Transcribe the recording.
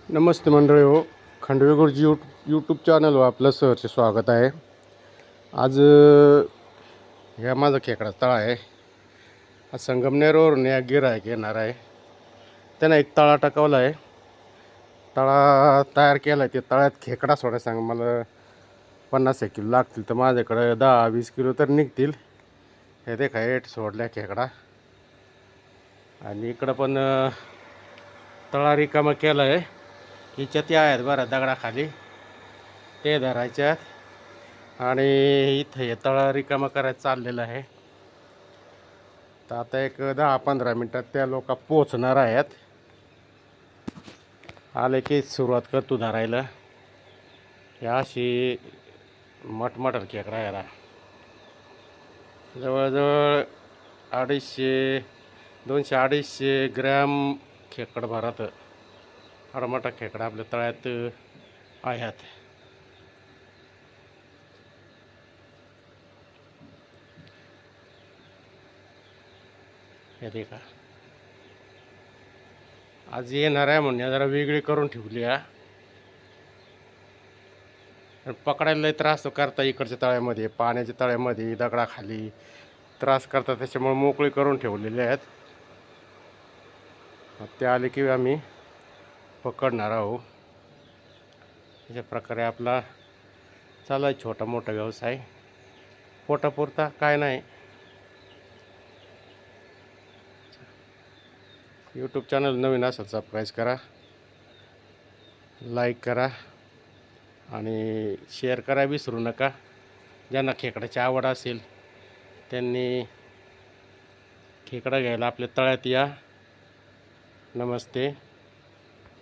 नमस्ते मंडळी हो. खंडवे गुरुजी यूट्यूब चॅनलवर आपलं सहर्ष स्वागत आहे. आज ह्या माझा खेकडा तळा आहे. आज संगमनेरवरून या गिऱ्हाईक येणार आहे. त्यानं एक तळा टाकवला आहे. तळा तयार केला आहे. ते तळ्यात खेकडा सोडा सांग मला 50 किलो लागतील, तर माझ्याकडे 10-20 किलो तर निघतील. हे देखा हेट सोडल्या खेकडा. आणि इकडं पण तळा रिकामा केला आहे. हिच्यात आहेत बरं दगडाखाली, ते धरायच्यात आणि इथं हे तळा रिकामा करायचं चाललेलं आहे. तर आता एक 10-15 मिनटात त्या लोक पोचणार आहेत. आले की सुरुवात करतो धरायला. या अशी मटमटर खेकडा याला जवळजवळ 250-250 ग्रॅम खेकड भरात मोठा खेकडा आपल्या तळ्यात आहेत. हे देखा आज येणार आहे म्हणून जरा वेगळी करून ठेवली आहे. पकडायला लय त्रास करता इकडच्या तळ्यामध्ये, पाण्याच्या तळ्यामध्ये दगडाखाली त्रास करतात, त्याच्यामुळे मोकळी करून ठेवलेले आहेत. ते आले की आम्ही पकडणार आहोत. अशा प्रकारे आपला चालू आहे छोटा मोठा व्यवसाय. पोटापुरता काय नाही. यूट्यूब चॅनल नवीन असेल सबस्क्राईब करा, लाईक करा आणि शेअर करा विसरू नका. ज्यांना खेकड्याची आवड असेल त्यांनी खेकडा घ्यायला आपल्या तळ्यात या. नमस्ते.